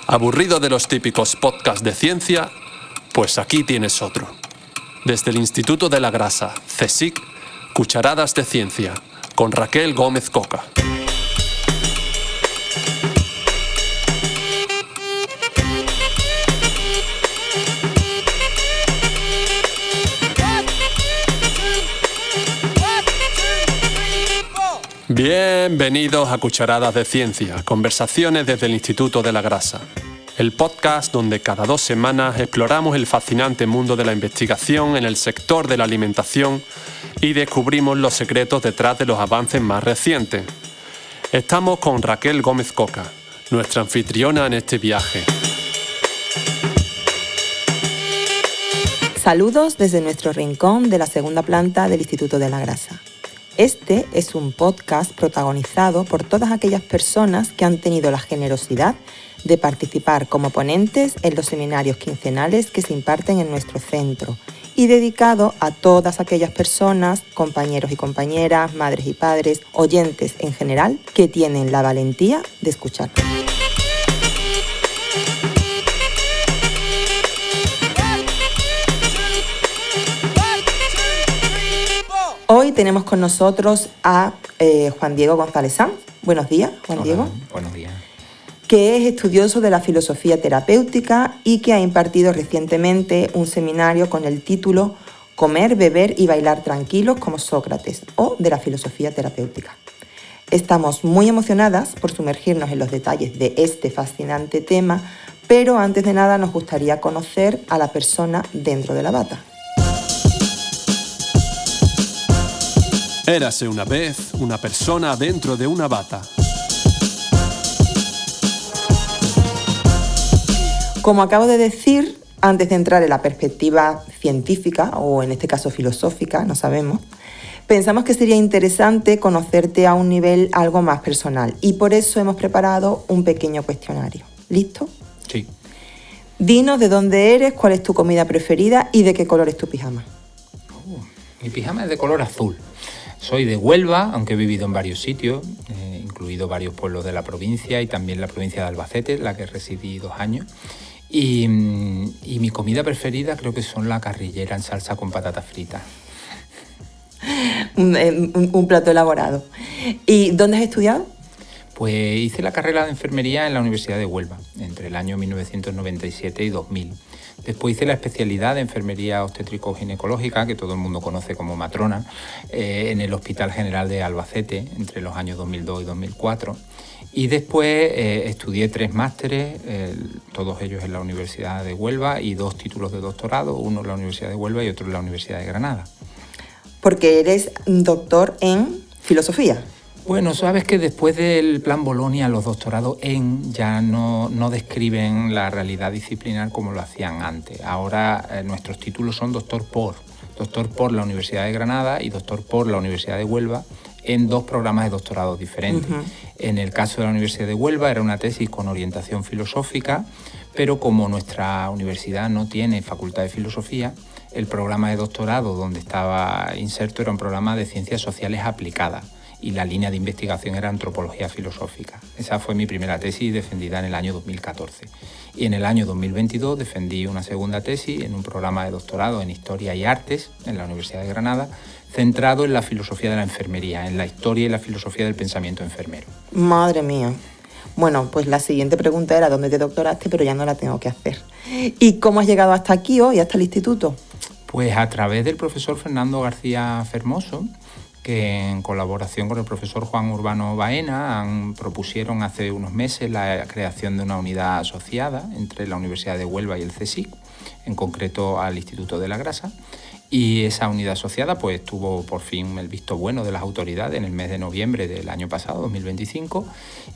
¿Aburrido de los típicos podcasts de ciencia? Pues aquí tienes otro. Desde el Instituto de la Grasa, CSIC, Cucharadas de Ciencia, con Raquel Gómez Coca. Bienvenidos a Cucharadas de Ciencia, conversaciones desde el Instituto de la Grasa, el podcast donde cada 2 semanas exploramos el fascinante mundo de la investigación en el sector de la alimentación y descubrimos los secretos detrás de los avances más recientes. Estamos con Raquel Gómez Coca, nuestra anfitriona en este viaje. Saludos desde nuestro rincón de la segunda planta del Instituto de la Grasa. Este es un podcast protagonizado por todas aquellas personas que han tenido la generosidad de participar como ponentes en los seminarios quincenales que se imparten en nuestro centro y dedicado a todas aquellas personas, compañeros y compañeras, madres y padres, oyentes en general, que tienen la valentía de escuchar. Hoy tenemos con nosotros a Juan Diego González Sanz. Buenos días, Juan Diego. Buenos días. Que es estudioso de la filosofía terapéutica y que ha impartido recientemente un seminario con el título Comer, beber y bailar tranquilos como Sócrates, o de la filosofía terapéutica. Estamos muy emocionadas por sumergirnos en los detalles de este fascinante tema, pero antes de nada nos gustaría conocer a la persona dentro de la bata. Érase una vez una persona dentro de una bata. Como acabo de decir, antes de entrar en la perspectiva científica, o en este caso filosófica, no sabemos, pensamos que sería interesante conocerte a un nivel algo más personal y por eso hemos preparado un pequeño cuestionario. ¿Listo? Sí. Dinos de dónde eres, cuál es tu comida preferida y de qué color es tu pijama. Mi pijama es de color azul. Soy de Huelva, aunque he vivido en varios sitios, incluido varios pueblos de la provincia y también la provincia de Albacete, en la que residí 2 años. Y mi comida preferida creo que son la carrillera en salsa con patatas fritas. Un plato elaborado. ¿Y dónde has estudiado? Pues hice la carrera de enfermería en la Universidad de Huelva, entre el año 1997 y 2000. Después hice la especialidad de enfermería obstétrico-ginecológica, que todo el mundo conoce como matrona, en el Hospital General de Albacete, entre los años 2002 y 2004. Y después estudié 3 másteres, todos ellos en la Universidad de Huelva, y 2 títulos de doctorado, uno en la Universidad de Huelva y otro en la Universidad de Granada. Porque eres doctor en filosofía. Bueno, sabes que después del Plan Bolonia los doctorados ya no describen la realidad disciplinar como lo hacían antes. Ahora nuestros títulos son doctor por la Universidad de Granada y doctor por la Universidad de Huelva en 2 programas de doctorado diferentes. Uh-huh. En el caso de la Universidad de Huelva era una tesis con orientación filosófica, pero como nuestra universidad no tiene facultad de filosofía, el programa de doctorado donde estaba inserto era un programa de ciencias sociales aplicadas. Y la línea de investigación era antropología filosófica. Esa fue mi primera tesis defendida en el año 2014. Y en el año 2022 defendí una segunda tesis en un programa de doctorado en Historia y Artes en la Universidad de Granada, centrado en la filosofía de la enfermería, en la historia y la filosofía del pensamiento enfermero. Madre mía. Bueno, pues la siguiente pregunta era ¿dónde te doctoraste? Pero ya no la tengo que hacer. ¿Y cómo has llegado hasta aquí hoy, hasta el instituto? Pues a través del profesor Fernando García Fermoso, que en colaboración con el profesor Juan Urbano Baena propusieron hace unos meses la creación de una unidad asociada entre la Universidad de Huelva y el CSIC, en concreto al Instituto de la Grasa, y esa unidad asociada pues tuvo por fin el visto bueno de las autoridades en el mes de noviembre del año pasado, 2025,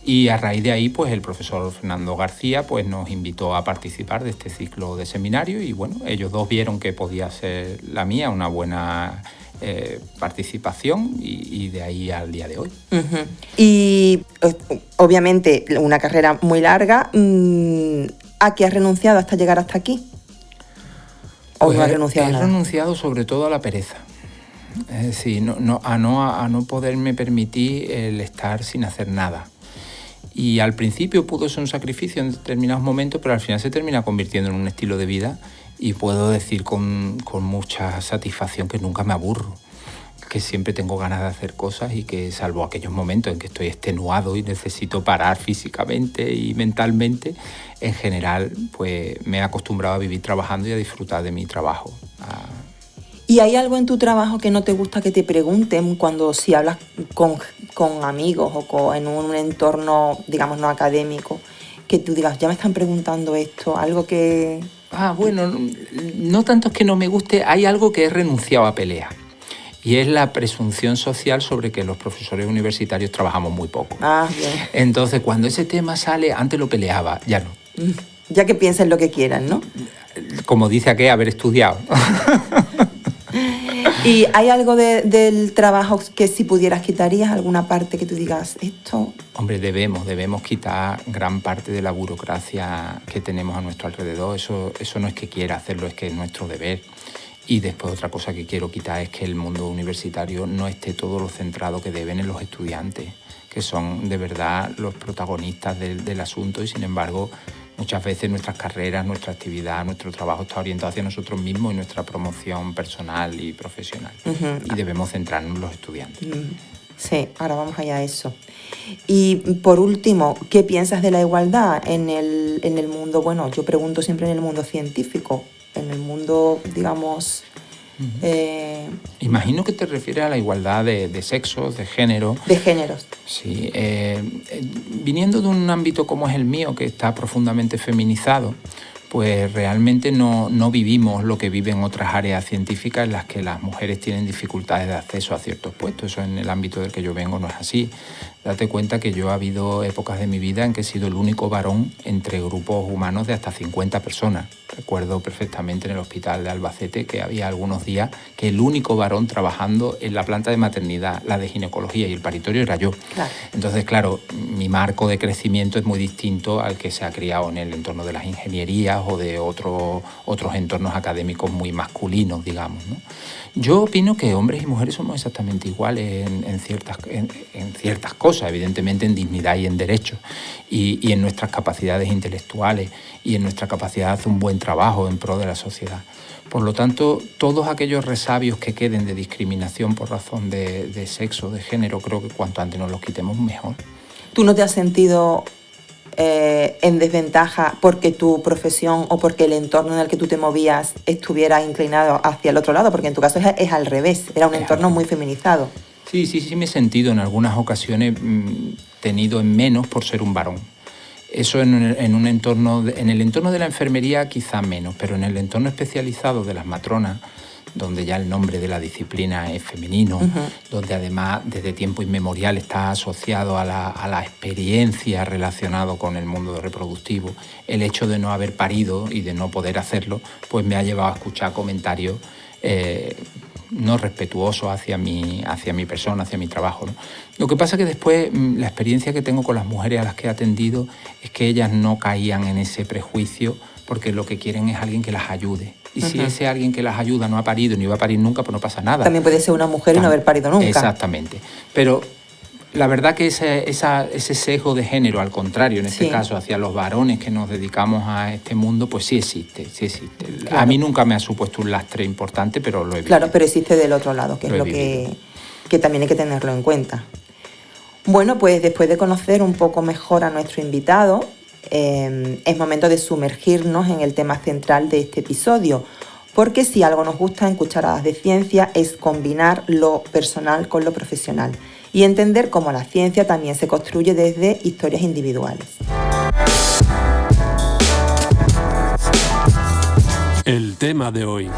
y a raíz de ahí pues el profesor Fernando García pues nos invitó a participar de este ciclo de seminario y bueno, ellos 2 vieron que podía ser la mía una buena participación y de ahí al día de hoy. Uh-huh. Y obviamente una carrera muy larga. ¿A qué has renunciado hasta llegar hasta aquí? ¿O pues no has renunciado a nada? He renunciado sobre todo a la pereza. Es decir, a no poderme permitir el estar sin hacer nada. Y al principio pudo ser un sacrificio en determinados momentos, pero al final se termina convirtiendo en un estilo de vida y puedo decir con mucha satisfacción que nunca me aburro, que siempre tengo ganas de hacer cosas y que, salvo aquellos momentos en que estoy extenuado y necesito parar físicamente y mentalmente, en general pues me he acostumbrado a vivir trabajando y a disfrutar de mi trabajo. ¿Y hay algo en tu trabajo que no te gusta que te pregunten cuando si hablas con amigos o en un entorno, digamos, no académico, que tú digas, ya me están preguntando esto, algo que... Bueno, no tanto es que no me guste, hay algo que he renunciado a pelear. Y es la presunción social sobre que los profesores universitarios trabajamos muy poco. Bien. Entonces, cuando ese tema sale, antes lo peleaba, ya no. Ya que piensen lo que quieran, ¿no? Como dice aquel, haber estudiado. ¿Y hay algo del trabajo que si pudieras quitarías, alguna parte que tú digas esto? Hombre, debemos quitar gran parte de la burocracia que tenemos a nuestro alrededor. Eso no es que quiera hacerlo, es que es nuestro deber. Y después otra cosa que quiero quitar es que el mundo universitario no esté todo lo centrado que deben en los estudiantes, que son de verdad los protagonistas del asunto y sin embargo muchas veces nuestras carreras, nuestra actividad, nuestro trabajo está orientado hacia nosotros mismos y nuestra promoción personal y profesional. Y debemos centrarnos en los estudiantes. Sí, ahora vamos allá a eso. Y por último, ¿qué piensas de la igualdad en el mundo? Bueno, yo pregunto siempre en el mundo científico, en el mundo, digamos... Imagino que te refieres a la igualdad de sexos, de género. De géneros. Sí. Viniendo de un ámbito como es el mío, que está profundamente feminizado, pues realmente no vivimos lo que viven otras áreas científicas en las que las mujeres tienen dificultades de acceso a ciertos puestos. Eso en el ámbito del que yo vengo no es así. Date cuenta que yo ha habido épocas de mi vida en que he sido el único varón entre grupos humanos de hasta 50 personas. Recuerdo perfectamente en el hospital de Albacete que había algunos días que el único varón trabajando en la planta de maternidad, la de ginecología y el paritorio era yo. Claro. Entonces, claro, mi marco de crecimiento es muy distinto al que se ha criado en el entorno de las ingenierías o de otros entornos académicos muy masculinos, digamos, ¿no? Yo opino que hombres y mujeres somos exactamente iguales en ciertas cosas, evidentemente en dignidad y en derechos, y en nuestras capacidades intelectuales y en nuestra capacidad de hacer un buen trabajo en pro de la sociedad. Por lo tanto, todos aquellos resabios que queden de discriminación por razón de sexo, de género, creo que cuanto antes nos los quitemos mejor. ¿Tú no te has sentido en desventaja porque tu profesión o porque el entorno en el que tú te movías estuviera inclinado hacia el otro lado? Porque en tu caso es al revés, era un entorno muy feminizado. Sí me he sentido en algunas ocasiones tenido en menos por ser un varón. Eso en el entorno de la enfermería quizá menos, pero en el entorno especializado de las matronas, donde ya el nombre de la disciplina es femenino, donde además desde tiempo inmemorial está asociado a la experiencia relacionado con el mundo reproductivo, el hecho de no haber parido y de no poder hacerlo, pues me ha llevado a escuchar comentarios no respetuosos hacia mi persona, hacia mi trabajo, ¿no? Lo que pasa es que después la experiencia que tengo con las mujeres a las que he atendido es que ellas no caían en ese prejuicio porque lo que quieren es alguien que las ayude. Y si ese alguien que las ayuda no ha parido ni va a parir nunca, pues no pasa nada. También puede ser una mujer y no haber parido nunca. Exactamente. Pero la verdad que ese sesgo de género, al contrario, en este caso, hacia los varones que nos dedicamos a este mundo, pues sí existe. Claro. A mí nunca me ha supuesto un lastre importante, pero lo he vivido. Claro, pero existe del otro lado, que es lo que también hay que tenerlo en cuenta. Bueno, pues después de conocer un poco mejor a nuestro invitado, es momento de sumergirnos en el tema central de este episodio, porque si algo nos gusta en Cucharadas de Ciencia es combinar lo personal con lo profesional y entender cómo la ciencia también se construye desde historias individuales. El tema de hoy.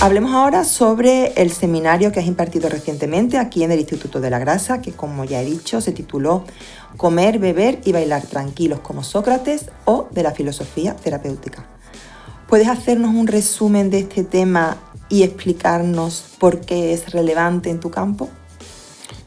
Hablemos ahora sobre el seminario que has impartido recientemente aquí en el Instituto de la Grasa, que como ya he dicho se tituló Comer, beber y bailar tranquilos como Sócrates o de la filosofía terapéutica. ¿Puedes hacernos un resumen de este tema y explicarnos por qué es relevante en tu campo?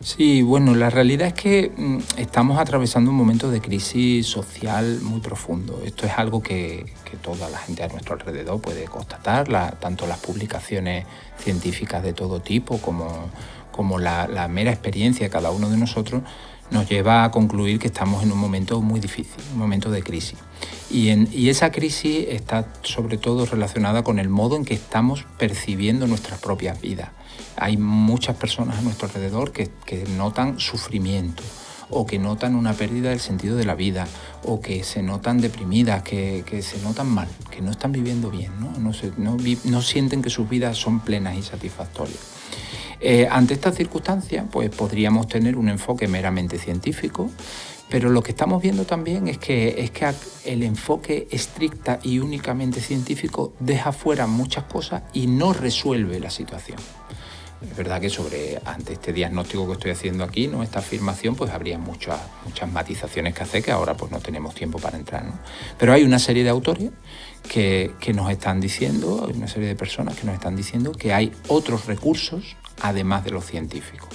Sí, bueno, la realidad es que estamos atravesando un momento de crisis social muy profundo. Esto es algo que toda la gente a nuestro alrededor puede constatar, tanto las publicaciones científicas de todo tipo como la mera experiencia de cada uno de nosotros nos lleva a concluir que estamos en un momento muy difícil, un momento de crisis. Y esa crisis está sobre todo relacionada con el modo en que estamos percibiendo nuestras propias vidas. Hay muchas personas a nuestro alrededor que notan sufrimiento, o que notan una pérdida del sentido de la vida, o que se notan deprimidas, que se notan mal, que no están viviendo bien, no sienten que sus vidas son plenas y satisfactorias. Ante estas circunstancias, pues podríamos tener un enfoque meramente científico, pero lo que estamos viendo también es que el enfoque estricta y únicamente científico deja fuera muchas cosas y no resuelve la situación. Es verdad que ante este diagnóstico que estoy haciendo aquí, ¿no?, esta afirmación, pues habría muchas matizaciones que hacer que ahora pues no tenemos tiempo para entrar, ¿no? Pero hay una serie de autores que nos están diciendo, hay una serie de personas que nos están diciendo que hay otros recursos además de los científicos.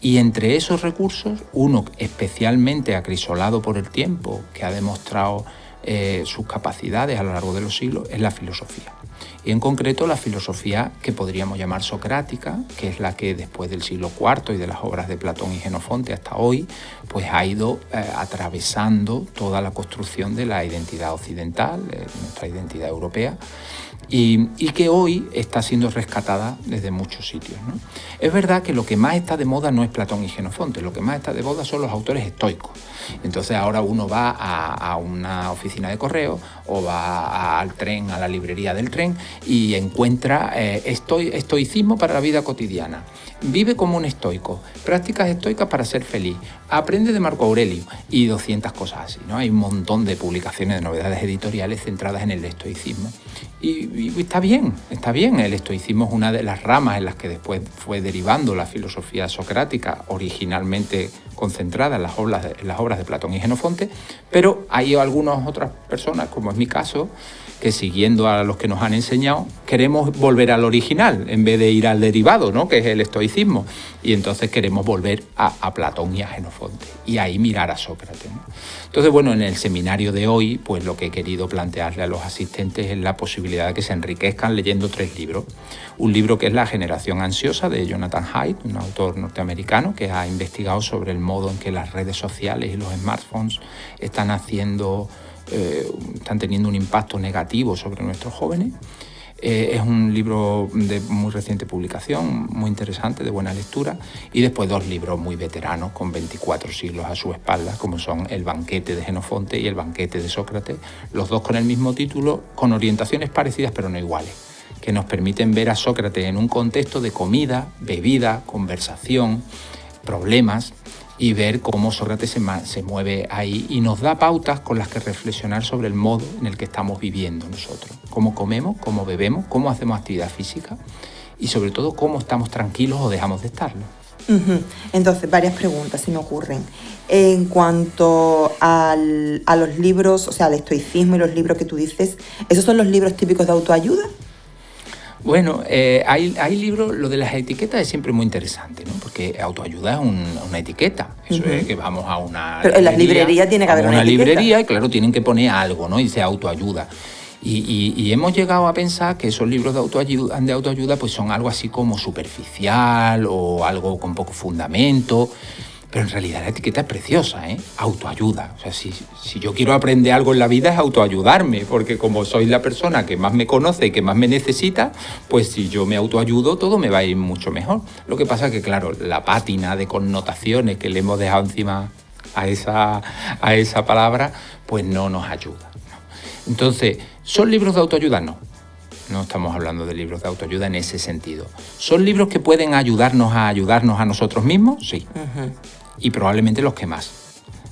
Y entre esos recursos, uno especialmente acrisolado por el tiempo, que ha demostrado sus capacidades a lo largo de los siglos, es la filosofía. Y en concreto la filosofía que podríamos llamar socrática, que es la que después del siglo IV y de las obras de Platón y Jenofonte hasta hoy, pues ha ido atravesando toda la construcción de la identidad occidental, nuestra identidad europea, y que hoy está siendo rescatada desde muchos sitios, ¿no? Es verdad que lo que más está de moda no es Platón y Jenofonte, lo que más está de moda son los autores estoicos. Entonces ahora uno va a una oficina de correo o va al tren, a la librería del tren, y encuentra estoicismo para la vida cotidiana. Vive como un estoico, prácticas estoicas para ser feliz, aprende de Marco Aurelio y 200 cosas así, ¿no? Hay un montón de publicaciones de novedades editoriales centradas en el estoicismo. Y está bien, el estoicismo es una de las ramas en las que después fue derivando la filosofía socrática, originalmente concentrada en las obras de Platón y Jenofonte, pero hay algunas otras personas, como es mi caso, que siguiendo a los que nos han enseñado, queremos volver al original en vez de ir al derivado, ¿no?, que es el estoicismo. Y entonces queremos volver a Platón y a Jenofonte y ahí mirar a Sócrates, ¿no? Entonces, bueno, en el seminario de hoy, pues lo que he querido plantearle a los asistentes es la posibilidad de que se enriquezcan leyendo 3 libros. Un libro que es La generación ansiosa, de Jonathan Haidt, un autor norteamericano que ha investigado sobre el modo en que las redes sociales y los smartphones están teniendo un impacto negativo sobre nuestros jóvenes. Es un libro de muy reciente publicación, muy interesante, de buena lectura, y después 2 libros muy veteranos con 24 siglos a su espalda, como son El banquete de Jenofonte y El banquete de Sócrates, los 2 con el mismo título, con orientaciones parecidas pero no iguales, que nos permiten ver a Sócrates en un contexto de comida, bebida, conversación, problemas, y ver cómo Sócrates se mueve ahí y nos da pautas con las que reflexionar sobre el modo en el que estamos viviendo nosotros. Cómo comemos, cómo bebemos, cómo hacemos actividad física y sobre todo cómo estamos tranquilos o dejamos de estarlo. Entonces, varias preguntas se me ocurren. En cuanto a los libros, o sea, al estoicismo y los libros que tú dices, ¿esos son los libros típicos de autoayuda? Bueno, hay libros, lo de las etiquetas es siempre muy interesante, ¿no? Porque autoayuda es una etiqueta. Eso es que vamos a una Pero en las librerías tiene que haber una etiqueta. Librería y claro, tienen que poner algo, ¿no? Y dice autoayuda. Y hemos llegado a pensar que esos libros de autoayuda pues son algo así como superficial o algo con poco fundamento. Pero en realidad la etiqueta es preciosa, ¿eh? Autoayuda. O sea, si yo quiero aprender algo en la vida es autoayudarme, porque como soy la persona que más me conoce y que más me necesita, pues si yo me autoayudo todo me va a ir mucho mejor. Lo que pasa es que, claro, la pátina de connotaciones que le hemos dejado encima a esa palabra, pues no nos ayuda, ¿no? Entonces, ¿son libros de autoayuda? No. No estamos hablando de libros de autoayuda en ese sentido. ¿Son libros que pueden ayudarnos a nosotros mismos? Sí. Y probablemente los que más.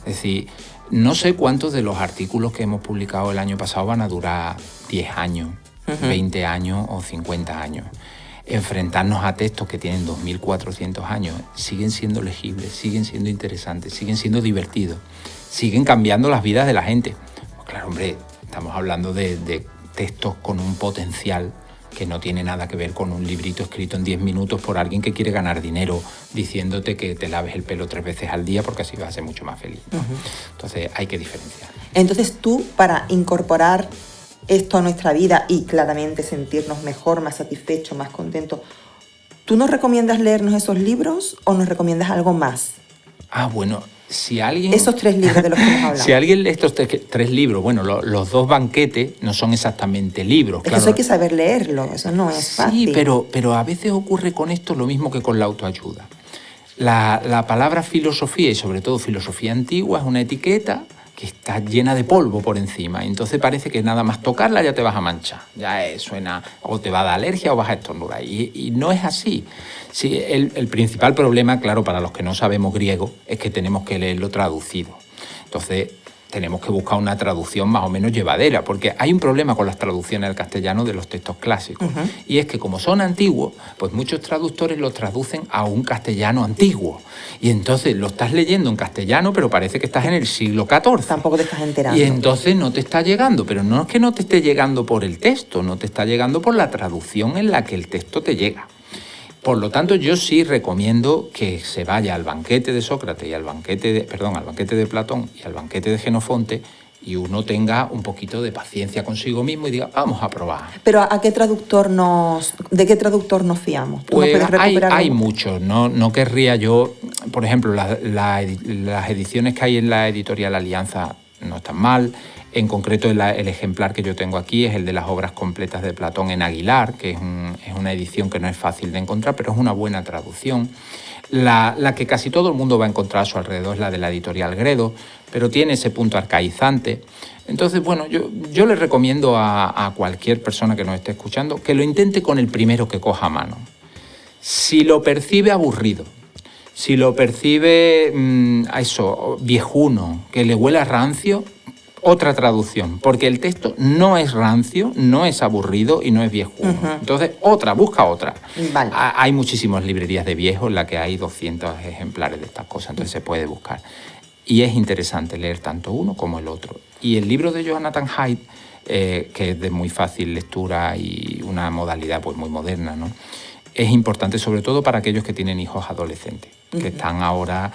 Es decir, no sé cuántos de los artículos que hemos publicado el año pasado van a durar 10 años, 20 años o 50 años. Enfrentarnos a textos que tienen 2.400 años siguen siendo legibles, siguen siendo interesantes, siguen siendo divertidos, siguen cambiando las vidas de la gente. Pues claro, hombre, estamos hablando de textos con un potencial que no tiene nada que ver con un librito escrito en 10 minutos por alguien que quiere ganar dinero diciéndote que te laves el pelo 3 veces al día porque así vas a ser mucho más feliz, ¿no? Entonces hay que diferenciar. Entonces tú, para incorporar esto a nuestra vida y claramente sentirnos mejor, más satisfechos, más contentos, ¿tú nos recomiendas leernos esos libros o nos recomiendas algo más? Bueno, si alguien... Esos 3 libros de los que hemos hablado. Si alguien lee estos 3 libros, bueno, los 2 banquetes no son exactamente libros. Es que claro. eso hay que saber leerlo, eso no es fácil. Sí, pero a veces ocurre con esto lo mismo que con la autoayuda. La palabra filosofía, y sobre todo filosofía antigua, es una etiqueta que está llena de polvo por encima. Entonces parece que nada más tocarla ya te vas a manchar. Ya suena, o te va a dar alergia o vas a estornudar. Y no es así. Sí, el principal problema, claro, para los que no sabemos griego, es que tenemos que leerlo traducido. Entonces tenemos que buscar una traducción más o menos llevadera, porque hay un problema con las traducciones al castellano de los textos clásicos. Y es que como son antiguos, pues muchos traductores los traducen a un castellano antiguo. Y entonces lo estás leyendo en castellano, pero parece que estás en el siglo XIV. Tampoco te estás enterando. Y entonces no te está llegando, pero no es que no te esté llegando por el texto, no te está llegando por la traducción en la que el texto te llega. Por lo tanto, yo sí recomiendo que se vaya al banquete de Sócrates y al banquete de Platón y al banquete de Jenofonte y uno tenga un poquito de paciencia consigo mismo y diga, vamos a probar. Pero ¿de qué traductor nos fiamos? Pues hay muchos, no querría yo, por ejemplo, las ediciones que hay en la editorial Alianza no están mal. En concreto, el ejemplar que yo tengo aquí es el de las obras completas de Platón en Aguilar, que es una edición que no es fácil de encontrar, pero es una buena traducción. La que casi todo el mundo va a encontrar a su alrededor es la de la editorial Gredo, pero tiene ese punto arcaizante. Entonces, bueno, yo le recomiendo a cualquier persona que nos esté escuchando que lo intente con el primero que coja a mano. Si lo percibe aburrido, si lo percibe viejuno, que le huele a rancio, otra traducción, porque el texto no es rancio, no es aburrido y no es viejuno. Entonces, busca otra. Vale. Hay muchísimas librerías de viejos en las que hay 200 ejemplares de estas cosas, entonces se puede buscar. Y es interesante leer tanto uno como el otro. Y el libro de Jonathan Haidt, que es de muy fácil lectura y una modalidad pues muy moderna, ¿no? Es importante sobre todo para aquellos que tienen hijos adolescentes, que están ahora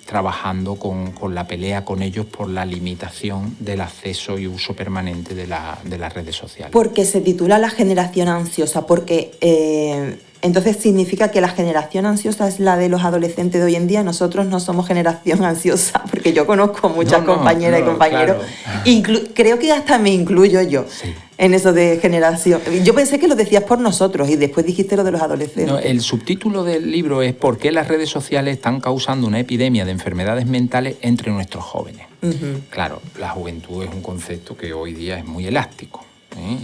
trabajando con la pelea con ellos por la limitación del acceso y uso permanente de las redes sociales. Porque se titula La generación ansiosa, porque entonces significa que la generación ansiosa es la de los adolescentes de hoy en día. Nosotros no somos generación ansiosa, porque yo conozco muchas compañeras y compañeros. Claro. Creo que hasta me incluyo yo. Sí. En eso de generación. Yo pensé que lo decías por nosotros y después dijiste lo de los adolescentes. No, el subtítulo del libro es ¿Por qué las redes sociales están causando una epidemia de enfermedades mentales entre nuestros jóvenes? Claro, la juventud es un concepto que hoy día es muy elástico.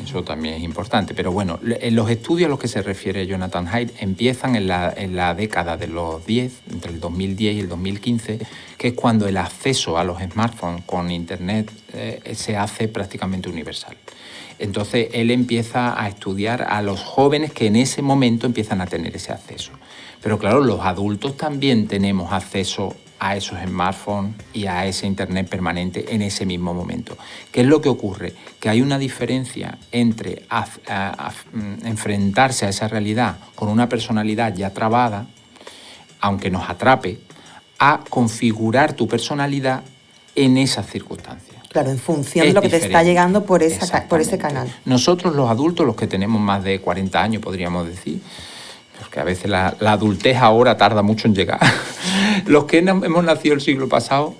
Eso también es importante. Pero bueno, en los estudios a los que se refiere Jonathan Haidt empiezan en la década de los 10, entre el 2010 y el 2015, que es cuando el acceso a los smartphones con Internet se hace prácticamente universal. Entonces él empieza a estudiar a los jóvenes que en ese momento empiezan a tener ese acceso. Pero claro, los adultos también tenemos acceso a esos smartphones y a ese Internet permanente en ese mismo momento. ¿Qué es lo que ocurre? Que hay una diferencia entre enfrentarse a esa realidad con una personalidad ya trabada, aunque nos atrape, a configurar tu personalidad en esas circunstancias. Claro, en función de lo que te está llegando por ese canal. Nosotros los adultos, los que tenemos más de 40 años, podríamos decir, porque a veces la adultez ahora tarda mucho en llegar, los que hemos nacido el siglo pasado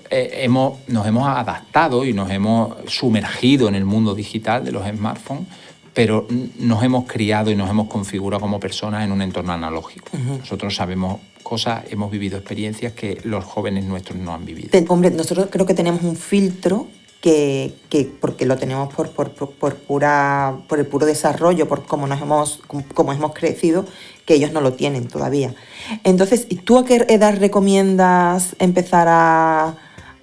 nos hemos adaptado y nos hemos sumergido en el mundo digital de los smartphones, pero nos hemos criado y nos hemos configurado como personas en un entorno analógico. Nosotros sabemos cosas, hemos vivido experiencias que los jóvenes nuestros no han vivido. Hombre, nosotros creo que tenemos un filtro que porque lo tenemos por el puro desarrollo, por cómo hemos crecido, que ellos no lo tienen todavía. Entonces, ¿tú a qué edad recomiendas empezar a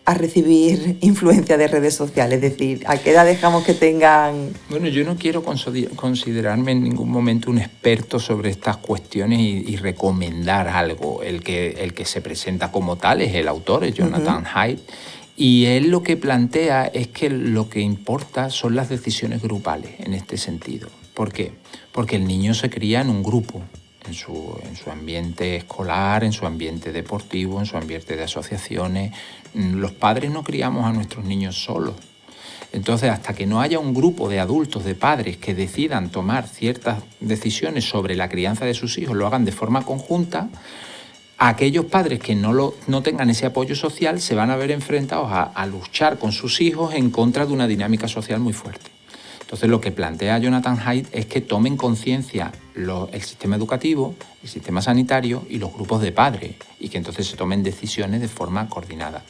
recibir influencia de redes sociales? Es decir, ¿a qué edad dejamos que tengan...? Bueno, yo no quiero considerarme en ningún momento un experto sobre estas cuestiones y recomendar algo. El que se presenta como tal es el autor, es Jonathan Haidt, y él lo que plantea es que lo que importa son las decisiones grupales en este sentido. ¿Por qué? Porque el niño se cría en un grupo, en su ambiente escolar, en su ambiente deportivo, en su ambiente de asociaciones. Los padres no criamos a nuestros niños solos. Entonces, hasta que no haya un grupo de adultos, de padres, que decidan tomar ciertas decisiones sobre la crianza de sus hijos, lo hagan de forma conjunta, aquellos padres que no tengan ese apoyo social se van a ver enfrentados a luchar con sus hijos en contra de una dinámica social muy fuerte. Entonces, lo que plantea Jonathan Haidt es que tomen conciencia el sistema educativo, el sistema sanitario y los grupos de padres, y que entonces se tomen decisiones de forma coordinada.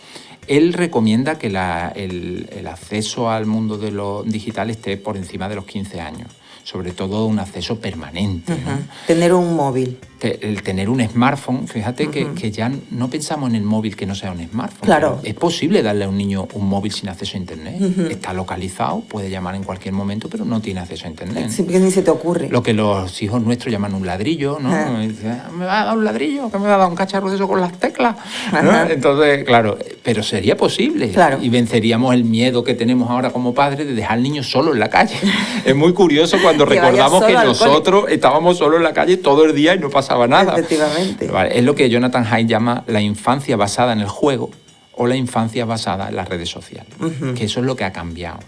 Él recomienda que el acceso al mundo de lo digital esté por encima de los 15 años, sobre todo un acceso permanente, ¿no? Tener un móvil. El tener un smartphone, fíjate que ya no pensamos en el móvil que no sea un smartphone. Claro. Es posible darle a un niño un móvil sin acceso a internet. Está localizado, puede llamar en cualquier momento, pero no tiene acceso a internet. Sí, porque ni se te ocurre. Lo que los hijos nuestros llaman un ladrillo, ¿no? Dice, ¿me va a dar un ladrillo? ¿Que me va a dar un cacharro de eso con las teclas? ¿No? Entonces, claro, pero sería posible. Claro. Y venceríamos el miedo que tenemos ahora como padres de dejar al niño solo en la calle. Es muy curioso cuando recordamos que nosotros estábamos solos en la calle todo el día y no pasaba nada. Efectivamente. Vale, es lo que Jonathan Haidt llama la infancia basada en el juego o la infancia basada en las redes sociales. Que eso es lo que ha cambiado,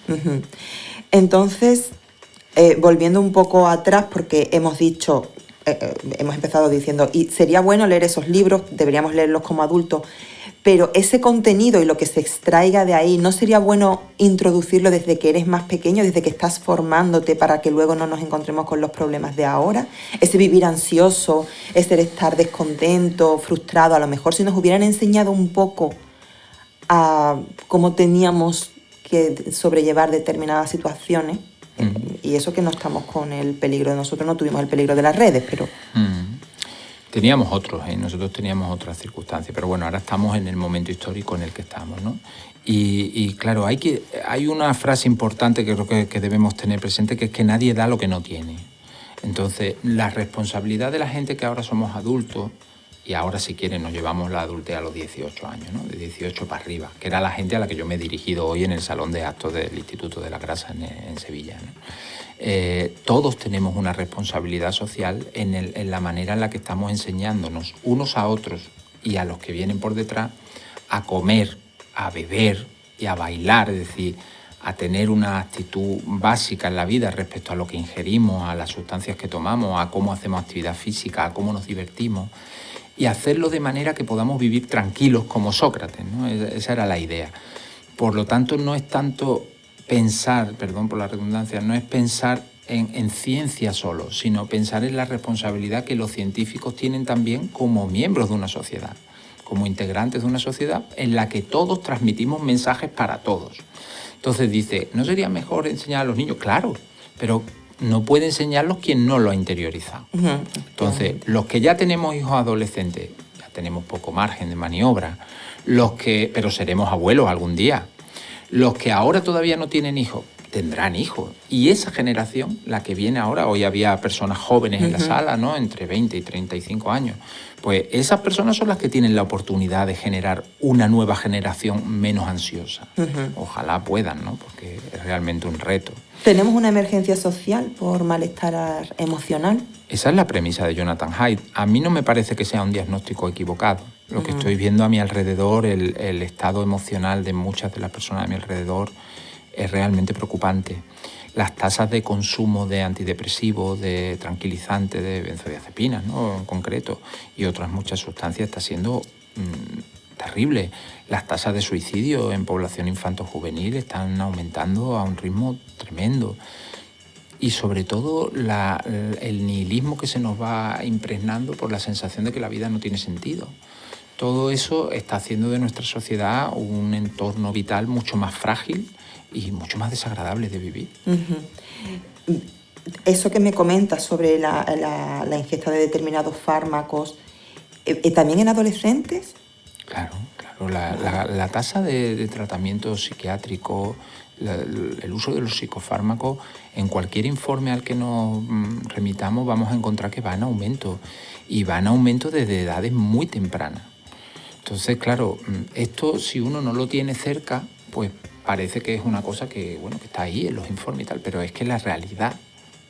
¿no? Entonces, volviendo un poco atrás, porque hemos dicho, hemos empezado diciendo, y sería bueno leer esos libros, deberíamos leerlos como adultos, pero ese contenido y lo que se extraiga de ahí, ¿no sería bueno introducirlo desde que eres más pequeño, desde que estás formándote, para que luego no nos encontremos con los problemas de ahora? Ese vivir ansioso, ese estar descontento, frustrado, a lo mejor si nos hubieran enseñado un poco a cómo teníamos que sobrellevar determinadas situaciones, y eso que no estamos con el peligro, nosotros no tuvimos el peligro de las redes, pero... Teníamos otros, nosotros teníamos otras circunstancias, pero bueno, ahora estamos en el momento histórico en el que estamos, ¿no? Y claro, hay una frase importante que creo que debemos tener presente, que es que nadie da lo que no tiene. Entonces, la responsabilidad de la gente que ahora somos adultos, y ahora si quieren nos llevamos la adultez a los 18 años, ¿no? De 18 para arriba, que era la gente a la que yo me he dirigido hoy en el salón de actos del Instituto de la Grasa en Sevilla, ¿no? Todos tenemos una responsabilidad social en la manera en la que estamos enseñándonos unos a otros y a los que vienen por detrás a comer, a beber y a bailar, es decir, a tener una actitud básica en la vida respecto a lo que ingerimos, a las sustancias que tomamos, a cómo hacemos actividad física, a cómo nos divertimos, y hacerlo de manera que podamos vivir tranquilos como Sócrates, ¿no? Esa era la idea. Por lo tanto, no es tanto pensar, perdón por la redundancia, no es pensar en ciencia solo, sino pensar en la responsabilidad que los científicos tienen también como miembros de una sociedad, como integrantes de una sociedad en la que todos transmitimos mensajes para todos. Entonces dice, ¿no sería mejor enseñar a los niños? Claro, pero no puede enseñarlos quien no lo ha interiorizado. Entonces, los que ya tenemos hijos adolescentes, ya tenemos poco margen de maniobra, pero seremos abuelos algún día. Los que ahora todavía no tienen hijos, tendrán hijos. Y esa generación, la que viene ahora, hoy había personas jóvenes en la sala, ¿no? Entre 20 y 35 años. Pues esas personas son las que tienen la oportunidad de generar una nueva generación menos ansiosa. Ojalá puedan, ¿no? Porque es realmente un reto. ¿Tenemos una emergencia social por malestar emocional? Esa es la premisa de Jonathan Haidt. A mí no me parece que sea un diagnóstico equivocado. Lo que estoy viendo a mi alrededor, el estado emocional de muchas de las personas a mi alrededor es realmente preocupante. Las tasas de consumo de antidepresivos, de tranquilizantes, de benzodiazepinas, ¿no? En concreto, y otras muchas sustancias, está siendo terrible. Las tasas de suicidio en población infanto-juvenil están aumentando a un ritmo tremendo. Y sobre todo el nihilismo que se nos va impregnando por la sensación de que la vida no tiene sentido. Todo eso está haciendo de nuestra sociedad un entorno vital mucho más frágil y mucho más desagradable de vivir. Eso que me comentas sobre la ingesta de determinados fármacos, ¿también en adolescentes? Claro. La tasa de tratamiento psiquiátrico, el uso de los psicofármacos, en cualquier informe al que nos remitamos vamos a encontrar que va en aumento, y va en aumento desde edades muy tempranas. Entonces, claro, esto si uno no lo tiene cerca, pues parece que es una cosa que, bueno, que está ahí en los informes y tal, pero es que la realidad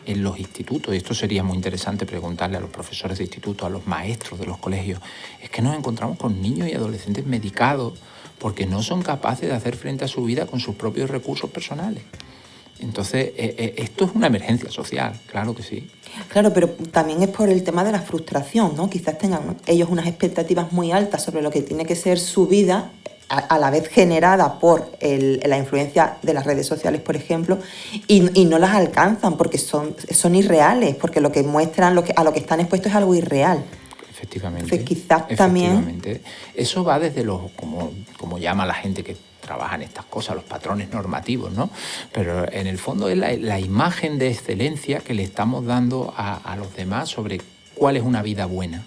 en los institutos, y esto sería muy interesante preguntarle a los profesores de instituto, a los maestros de los colegios, es que nos encontramos con niños y adolescentes medicados porque no son capaces de hacer frente a su vida con sus propios recursos personales. Entonces, esto es una emergencia social, claro que sí. Claro, pero también es por el tema de la frustración, ¿no? Quizás tengan ellos unas expectativas muy altas sobre lo que tiene que ser su vida, a la vez generada por la influencia de las redes sociales, por ejemplo, y no las alcanzan porque son irreales, porque lo que muestran, a lo que están expuestos es algo irreal. Efectivamente. Entonces, quizás también... Eso va desde los, como llama la gente que trabaja en estas cosas, los patrones normativos, ¿no? Pero en el fondo es la imagen de excelencia que le estamos dando a los demás sobre cuál es una vida buena.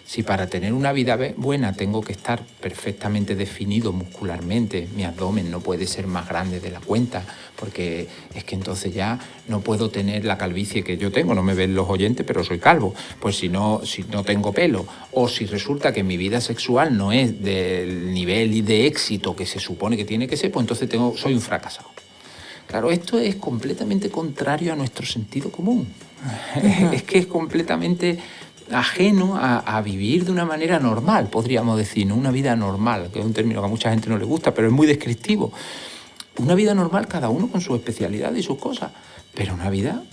Si para tener una vida buena tengo que estar perfectamente definido muscularmente, mi abdomen no puede ser más grande de la cuenta, porque es que entonces ya no puedo tener la calvicie que yo tengo, no me ven los oyentes, pero soy calvo, pues si no tengo pelo, o si resulta que mi vida sexual no es del nivel de éxito que se supone que tiene que ser, pues entonces soy un fracasado. Claro, esto es completamente contrario a nuestro sentido común. Es que es completamente ajeno a vivir de una manera normal, podríamos decir, ¿no? Una vida normal, que es un término que a mucha gente no le gusta, pero es muy descriptivo. Una vida normal, cada uno con su especialidad y sus cosas, pero una vida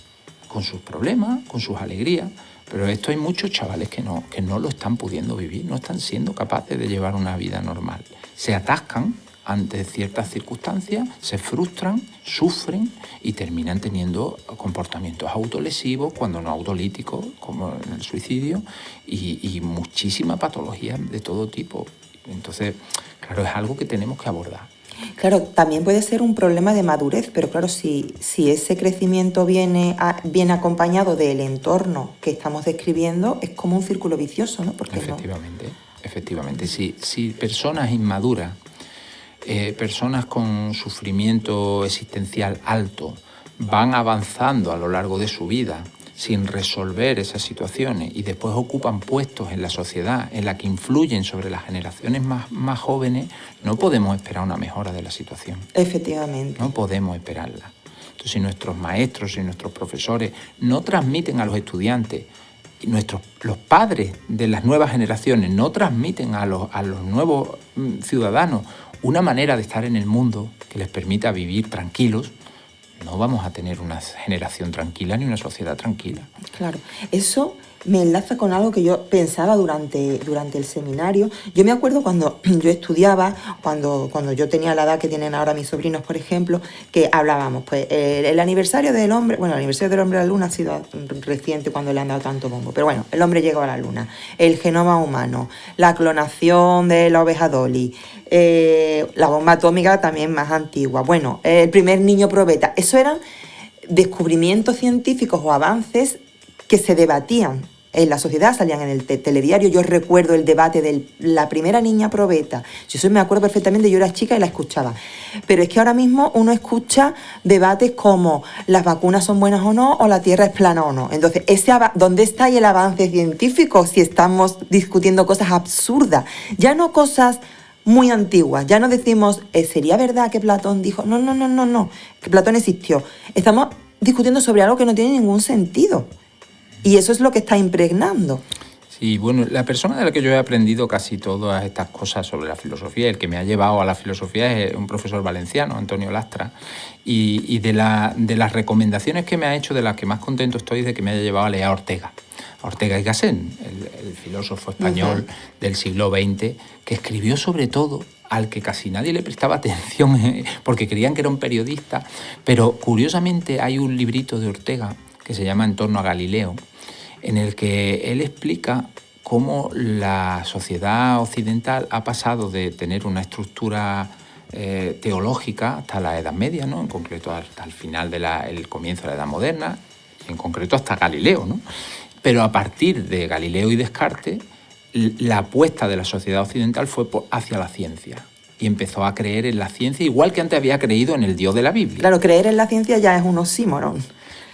con sus problemas, con sus alegrías. Pero esto hay muchos chavales que no lo están pudiendo vivir, no están siendo capaces de llevar una vida normal. Se atascan ante ciertas circunstancias, se frustran, sufren y terminan teniendo comportamientos autolesivos, cuando no autolíticos, como en el suicidio, y muchísima patología de todo tipo. Entonces, claro, es algo que tenemos que abordar. Claro, también puede ser un problema de madurez, pero claro, si ese crecimiento viene acompañado del entorno que estamos describiendo, es como un círculo vicioso, ¿no? Porque efectivamente. Si personas inmaduras, personas con sufrimiento existencial alto van avanzando a lo largo de su vida sin resolver esas situaciones y después ocupan puestos en la sociedad en la que influyen sobre las generaciones más jóvenes, no podemos esperar una mejora de la situación. Efectivamente. No podemos esperarla. Entonces, si nuestros maestros y nuestros profesores no transmiten a los estudiantes, los padres de las nuevas generaciones no transmiten a los nuevos ciudadanos una manera de estar en el mundo que les permita vivir tranquilos, no vamos a tener una generación tranquila ni una sociedad tranquila. Claro, eso me enlaza con algo que yo pensaba durante el seminario. Yo me acuerdo cuando yo estudiaba, cuando yo tenía la edad que tienen ahora mis sobrinos, por ejemplo, que hablábamos, pues el aniversario del hombre, bueno, el aniversario del hombre a la luna ha sido reciente cuando le han dado tanto bombo, pero bueno, el hombre llegó a la luna, el genoma humano, la clonación de la oveja Dolly, la bomba atómica también más antigua, bueno, el primer niño probeta, eso eran descubrimientos científicos o avances que se debatían en la sociedad, salían en el telediario. Yo recuerdo el debate de la primera niña probeta. Yo eso me acuerdo perfectamente, yo era chica y la escuchaba. Pero es que ahora mismo uno escucha debates como las vacunas son buenas o no, o la Tierra es plana o no. Entonces, ¿dónde está ahí el avance científico si estamos discutiendo cosas absurdas? Ya no cosas muy antiguas, ya no decimos, ¿sería verdad que Platón dijo? No, que Platón existió. Estamos discutiendo sobre algo que no tiene ningún sentido. Y eso es lo que está impregnando. Sí, bueno, la persona de la que yo he aprendido casi todas estas cosas sobre la filosofía, el que me ha llevado a la filosofía es un profesor valenciano, Antonio Lastra, y de las recomendaciones que me ha hecho, de las que más contento estoy, es de que me haya llevado a leer a Ortega y Gasset, el filósofo español del siglo XX, que escribió sobre todo al que casi nadie le prestaba atención porque creían que era un periodista, pero curiosamente hay un librito de Ortega que se llama En torno a Galileo, en el que él explica cómo la sociedad occidental ha pasado de tener una estructura teológica hasta la Edad Media, ¿no? En concreto hasta el final el comienzo de la Edad Moderna, en concreto hasta Galileo, ¿no? Pero a partir de Galileo y Descartes, la apuesta de la sociedad occidental fue hacia la ciencia. Y empezó a creer en la ciencia, igual que antes había creído en el Dios de la Biblia. Claro, creer en la ciencia ya es un oxímoron.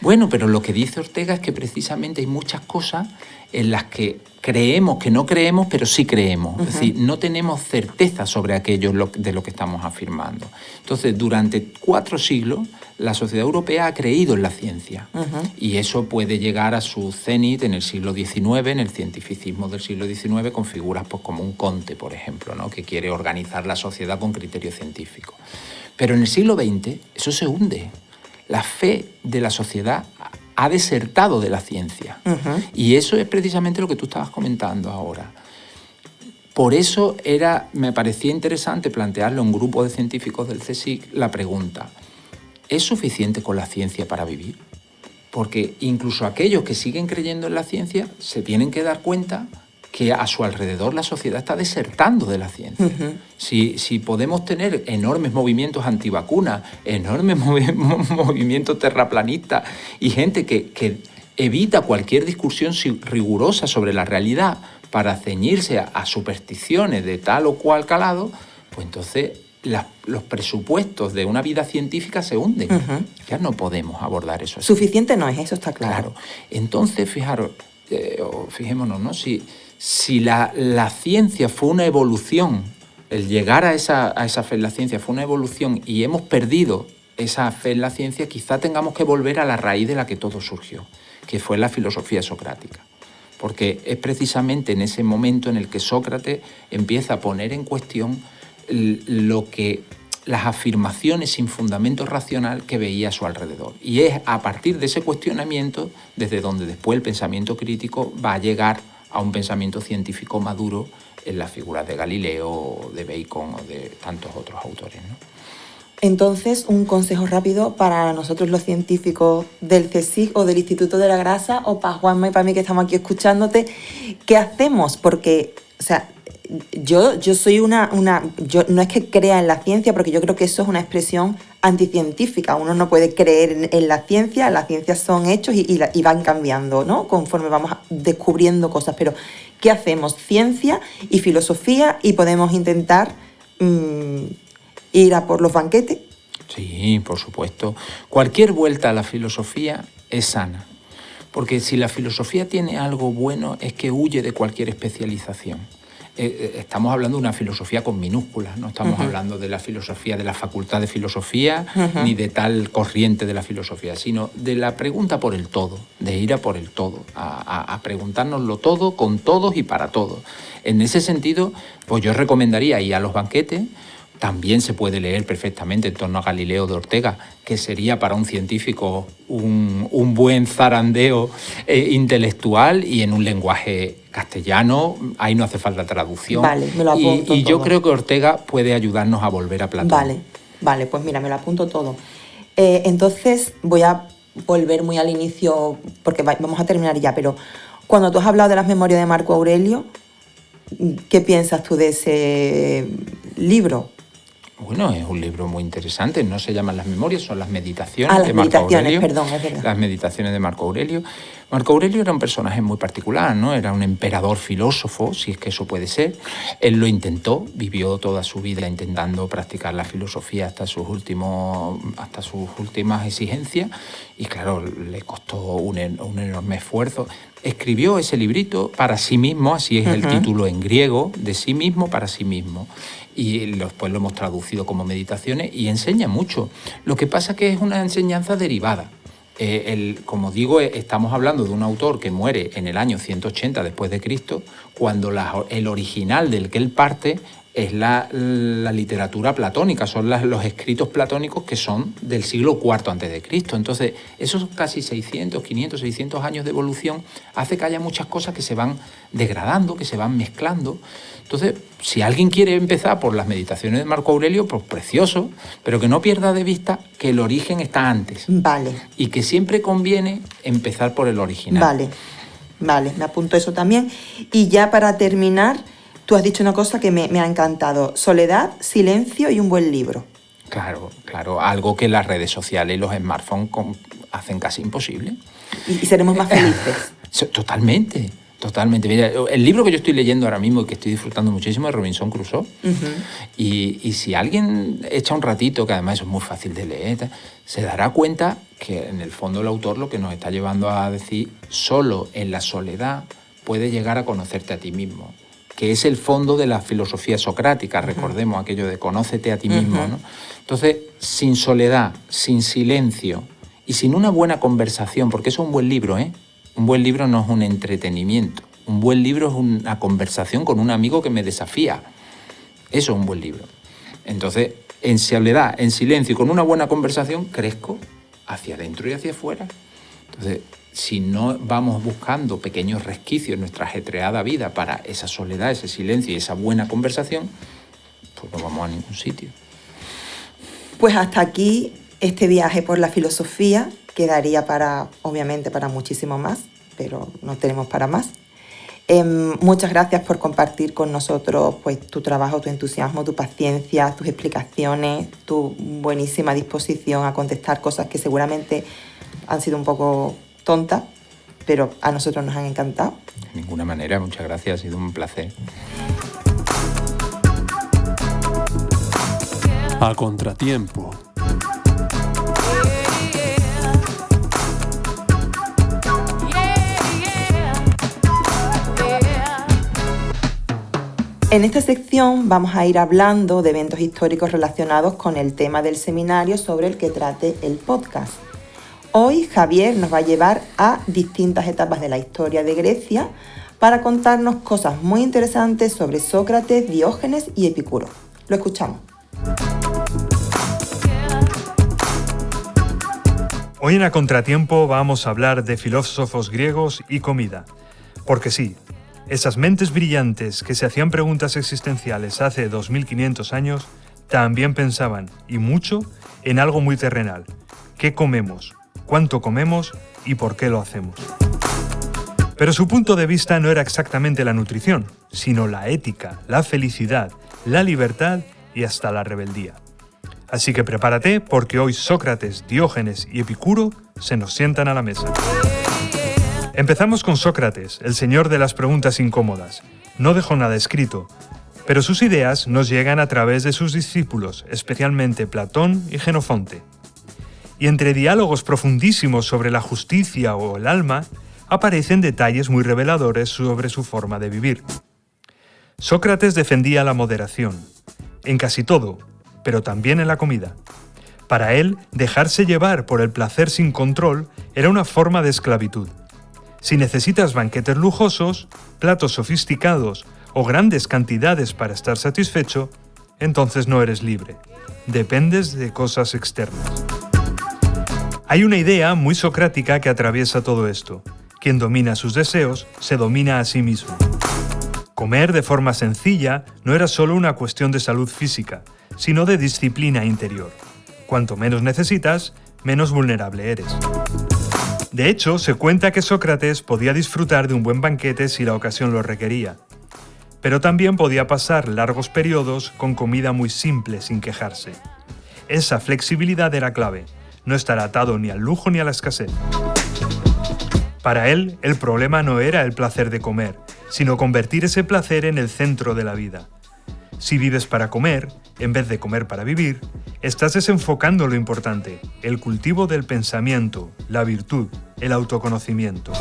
Bueno, pero lo que dice Ortega es que precisamente hay muchas cosas en las que creemos que no creemos, pero sí creemos. Es decir, no tenemos certeza sobre aquello de lo que estamos afirmando. Entonces, durante 4 siglos, la sociedad europea ha creído en la ciencia. Y eso puede llegar a su cenit en el siglo XIX, en el cientificismo del siglo XIX, con figuras pues, como un Comte, por ejemplo, ¿no? Que quiere organizar la sociedad con criterio científico. Pero en el siglo XX eso se hunde. La fe de la sociedad ha desertado de la ciencia. Y eso es precisamente lo que tú estabas comentando ahora. Por eso me parecía interesante plantearle a un grupo de científicos del CSIC la pregunta: ¿es suficiente con la ciencia para vivir? Porque incluso aquellos que siguen creyendo en la ciencia se tienen que dar cuenta que a su alrededor la sociedad está desertando de la ciencia. Si podemos tener enormes movimientos antivacunas, enormes movimientos terraplanistas y gente que evita cualquier discusión rigurosa sobre la realidad para ceñirse a supersticiones de tal o cual calado, pues entonces los presupuestos de una vida científica se hunden. Ya no podemos abordar eso así. Suficiente no es, eso está claro. Entonces, fijémonos, ¿no? Si la ciencia fue una evolución, el llegar a esa fe en la ciencia fue una evolución y hemos perdido esa fe en la ciencia, quizá tengamos que volver a la raíz de la que todo surgió, que fue la filosofía socrática. Porque es precisamente en ese momento en el que Sócrates empieza a poner en cuestión las afirmaciones sin fundamento racional que veía a su alrededor. Y es a partir de ese cuestionamiento desde donde después el pensamiento crítico va a llegar a un pensamiento científico maduro en las figuras de Galileo, de Bacon o de tantos otros autores, ¿no? Entonces, un consejo rápido para nosotros los científicos del CSIC o del Instituto de la Grasa, o para Juanma y para mí que estamos aquí escuchándote, ¿qué hacemos? Porque, o sea, yo soy yo no es que crea en la ciencia, porque yo creo que eso es una expresión anticientífica. Uno no puede creer en la ciencia, las ciencias son hechos y van cambiando, ¿no? Conforme vamos descubriendo cosas. Pero, ¿qué hacemos? Ciencia y filosofía, y podemos intentar ir a por los banquetes. Sí, por supuesto. Cualquier vuelta a la filosofía es sana. Porque si la filosofía tiene algo bueno es que huye de cualquier especialización. Estamos hablando de una filosofía con minúsculas, no estamos hablando de la filosofía de la facultad de filosofía ni de tal corriente de la filosofía, sino de la pregunta por el todo, de ir a por el todo, a preguntárnoslo todo, con todos y para todos. En ese sentido, pues yo recomendaría ir a los banquetes. También se puede leer perfectamente en torno a Galileo de Ortega, que sería para un científico un buen zarandeo intelectual y en un lenguaje castellano. Ahí no hace falta traducción. Vale, me lo apunto y todo. Yo creo que Ortega puede ayudarnos a volver a Platón. Vale, pues mira, me lo apunto todo. Entonces voy a volver muy al inicio, porque vamos a terminar ya, pero cuando tú has hablado de las memorias de Marco Aurelio, ¿qué piensas tú de ese libro? Bueno, es un libro muy interesante, no se llaman las memorias, son las meditaciones las de Marco Aurelio. Perdón, es verdad. Las meditaciones de Marco Aurelio. Marco Aurelio era un personaje muy particular, ¿no? Era un emperador filósofo, si es que eso puede ser. Él lo intentó, vivió toda su vida intentando practicar la filosofía hasta sus últimas exigencias, y claro, le costó un enorme esfuerzo. Escribió ese librito para sí mismo, así es el título en griego, de sí mismo para sí mismo. Y después lo hemos traducido como meditaciones y enseña mucho. Lo que pasa es que es una enseñanza derivada. Como digo, estamos hablando de un autor que muere en el año 180 después de Cristo, cuando el original del que él parte es la literatura platónica, son los escritos platónicos que son del siglo IV a.C. Entonces, esos casi 600, 500, 600 años de evolución hace que haya muchas cosas que se van degradando, que se van mezclando. Entonces, si alguien quiere empezar por las meditaciones de Marco Aurelio, pues precioso, pero que no pierda de vista que el origen está antes. Vale. Y que siempre conviene empezar por el original. Vale, me apunto eso también. Y ya para terminar, tú has dicho una cosa que me ha encantado: soledad, silencio y un buen libro. Claro, algo que las redes sociales y los smartphones hacen casi imposible. Y seremos más felices. Totalmente. Mira, el libro que yo estoy leyendo ahora mismo y que estoy disfrutando muchísimo es Robinson Crusoe. Y si alguien echa un ratito, que además eso es muy fácil de leer, se dará cuenta que en el fondo el autor lo que nos está llevando a decir, solo en la soledad puedes llegar a conocerte a ti mismo, que es el fondo de la filosofía socrática, recordemos aquello de conócete a ti mismo, ¿no? Entonces, sin soledad, sin silencio y sin una buena conversación, porque eso es un buen libro, ¿eh? Un buen libro no es un entretenimiento, un buen libro es una conversación con un amigo que me desafía. Eso es un buen libro. Entonces, en soledad, en silencio y con una buena conversación, crezco hacia adentro y hacia afuera. Entonces, si no vamos buscando pequeños resquicios en nuestra ajetreada vida para esa soledad, ese silencio y esa buena conversación, pues no vamos a ningún sitio. Pues hasta aquí este viaje por la filosofía. Quedaría obviamente para muchísimo más, pero no tenemos para más. Muchas gracias por compartir con nosotros pues, tu trabajo, tu entusiasmo, tu paciencia, tus explicaciones, tu buenísima disposición a contestar cosas que seguramente han sido un poco tontas, pero a nosotros nos han encantado. De ninguna manera, muchas gracias, ha sido un placer. A contratiempo. En esta sección vamos a ir hablando de eventos históricos relacionados con el tema del seminario sobre el que trate el podcast. Hoy Javier nos va a llevar a distintas etapas de la historia de Grecia para contarnos cosas muy interesantes sobre Sócrates, Diógenes y Epicuro. Lo escuchamos. Hoy en A Contratiempo vamos a hablar de filósofos griegos y comida. Porque sí, esas mentes brillantes que se hacían preguntas existenciales hace 2500 años también pensaban, y mucho, en algo muy terrenal. ¿Qué comemos? ¿Cuánto comemos? ¿Y por qué lo hacemos? Pero su punto de vista no era exactamente la nutrición, sino la ética, la felicidad, la libertad y hasta la rebeldía. Así que prepárate porque hoy Sócrates, Diógenes y Epicuro se nos sientan a la mesa. Empezamos con Sócrates, el señor de las preguntas incómodas. No dejó nada escrito, pero sus ideas nos llegan a través de sus discípulos, especialmente Platón y Jenofonte. Y entre diálogos profundísimos sobre la justicia o el alma, aparecen detalles muy reveladores sobre su forma de vivir. Sócrates defendía la moderación, en casi todo, pero también en la comida. Para él, dejarse llevar por el placer sin control era una forma de esclavitud. Si necesitas banquetes lujosos, platos sofisticados o grandes cantidades para estar satisfecho, entonces no eres libre. Dependes de cosas externas. Hay una idea muy socrática que atraviesa todo esto. Quien domina sus deseos, se domina a sí mismo. Comer de forma sencilla no era solo una cuestión de salud física, sino de disciplina interior. Cuanto menos necesitas, menos vulnerable eres. De hecho, se cuenta que Sócrates podía disfrutar de un buen banquete si la ocasión lo requería, pero también podía pasar largos periodos con comida muy simple sin quejarse. Esa flexibilidad era clave, no estar atado ni al lujo ni a la escasez. Para él, el problema no era el placer de comer, sino convertir ese placer en el centro de la vida. Si vives para comer, en vez de comer para vivir, estás desenfocando lo importante, el cultivo del pensamiento, la virtud, el autoconocimiento.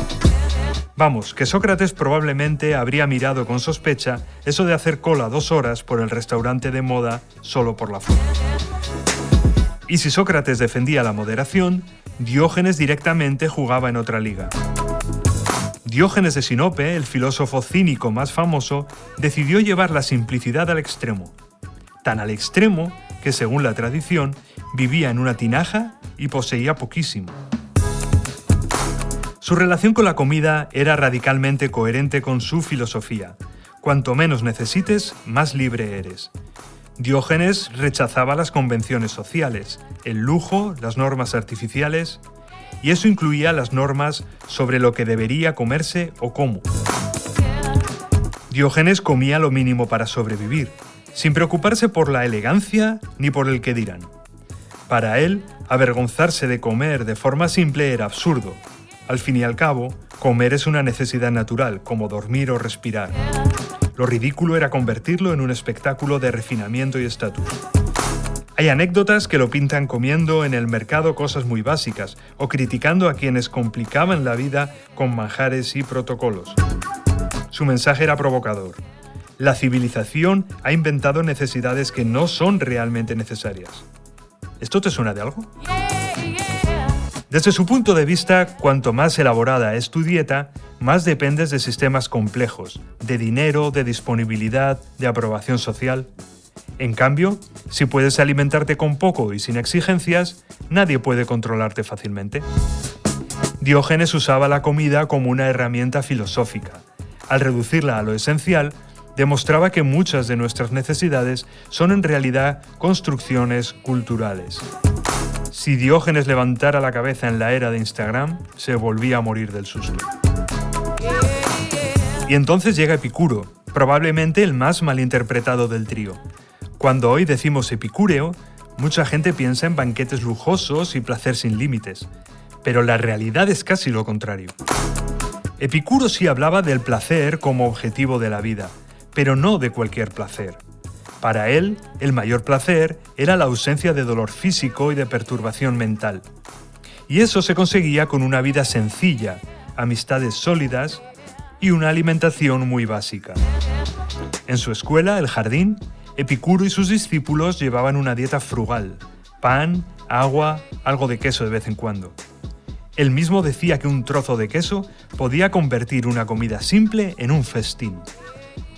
Vamos, que Sócrates probablemente habría mirado con sospecha eso de hacer cola 2 horas por el restaurante de moda solo por la foto. Y si Sócrates defendía la moderación, Diógenes directamente jugaba en otra liga. Diógenes de Sinope, el filósofo cínico más famoso, decidió llevar la simplicidad al extremo. Tan al extremo que, según la tradición, vivía en una tinaja y poseía poquísimo. Su relación con la comida era radicalmente coherente con su filosofía. Cuanto menos necesites, más libre eres. Diógenes rechazaba las convenciones sociales, el lujo, las normas artificiales, y eso incluía las normas sobre lo que debería comerse o cómo. Diógenes comía lo mínimo para sobrevivir, sin preocuparse por la elegancia ni por el qué dirán. Para él, avergonzarse de comer de forma simple era absurdo. Al fin y al cabo, comer es una necesidad natural, como dormir o respirar. Lo ridículo era convertirlo en un espectáculo de refinamiento y estatus. Hay anécdotas que lo pintan comiendo en el mercado cosas muy básicas o criticando a quienes complicaban la vida con manjares y protocolos. Su mensaje era provocador. La civilización ha inventado necesidades que no son realmente necesarias. ¿Esto te suena de algo? Desde su punto de vista, cuanto más elaborada es tu dieta, más dependes de sistemas complejos, de dinero, de disponibilidad, de aprobación social. En cambio, si puedes alimentarte con poco y sin exigencias, nadie puede controlarte fácilmente. Diógenes usaba la comida como una herramienta filosófica. Al reducirla a lo esencial, demostraba que muchas de nuestras necesidades son en realidad construcciones culturales. Si Diógenes levantara la cabeza en la era de Instagram, se volvía a morir del susto. Y entonces llega Epicuro, probablemente el más malinterpretado del trío. Cuando hoy decimos epicúreo, mucha gente piensa en banquetes lujosos y placer sin límites, pero la realidad es casi lo contrario. Epicuro sí hablaba del placer como objetivo de la vida, pero no de cualquier placer. Para él, el mayor placer era la ausencia de dolor físico y de perturbación mental. Y eso se conseguía con una vida sencilla, amistades sólidas y una alimentación muy básica. En su escuela, el Jardín, Epicuro y sus discípulos llevaban una dieta frugal: pan, agua, algo de queso de vez en cuando. Él mismo decía que un trozo de queso podía convertir una comida simple en un festín.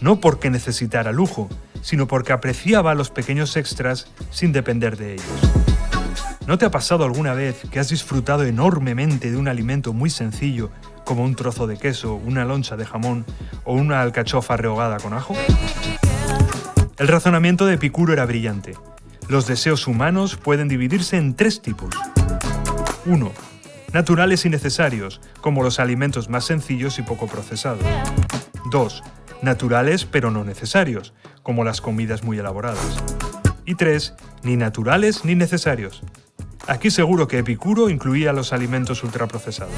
No porque necesitara lujo, sino porque apreciaba los pequeños extras sin depender de ellos. ¿No te ha pasado alguna vez que has disfrutado enormemente de un alimento muy sencillo, como un trozo de queso, una loncha de jamón o una alcachofa rehogada con ajo? El razonamiento de Epicuro era brillante. Los deseos humanos pueden dividirse en 3 tipos. 1. Naturales y necesarios, como los alimentos más sencillos y poco procesados. 2. Naturales pero no necesarios, como las comidas muy elaboradas. Y 3. Ni naturales ni necesarios. Aquí seguro que Epicuro incluía los alimentos ultraprocesados.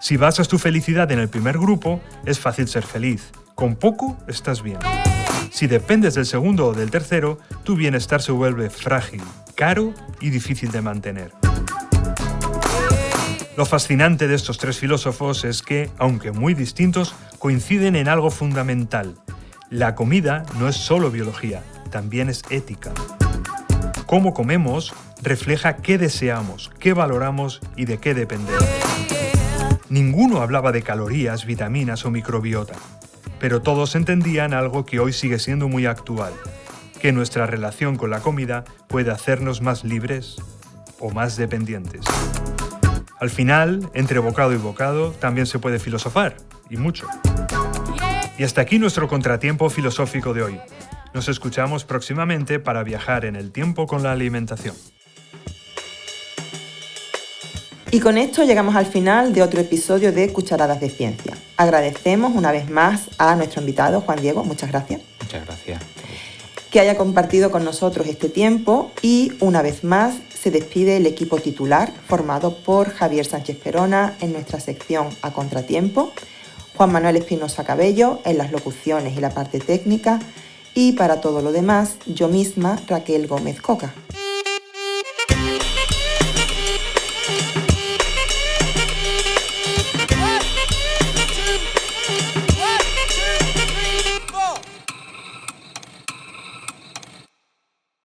Si basas tu felicidad en el primer grupo, es fácil ser feliz. Con poco estás bien. Si dependes del segundo o del tercero, tu bienestar se vuelve frágil, caro y difícil de mantener. Lo fascinante de estos 3 filósofos es que, aunque muy distintos, coinciden en algo fundamental. La comida no es solo biología, también es ética. Cómo comemos refleja qué deseamos, qué valoramos y de qué dependemos. Ninguno hablaba de calorías, vitaminas o microbiota, pero todos entendían algo que hoy sigue siendo muy actual, que nuestra relación con la comida puede hacernos más libres o más dependientes. Al final, entre bocado y bocado, también se puede filosofar, y mucho. Y hasta aquí nuestro contratiempo filosófico de hoy. Nos escuchamos próximamente para viajar en el tiempo con la alimentación. Y con esto llegamos al final de otro episodio de Cucharadas de Ciencia. Agradecemos una vez más a nuestro invitado, Juan Diego, muchas gracias. Muchas gracias. Que haya compartido con nosotros este tiempo y una vez más se despide el equipo titular formado por Javier Sánchez Perona en nuestra sección A Contratiempo, Juan Manuel Espinosa Cabello en las locuciones y la parte técnica y para todo lo demás yo misma, Raquel Gómez Coca.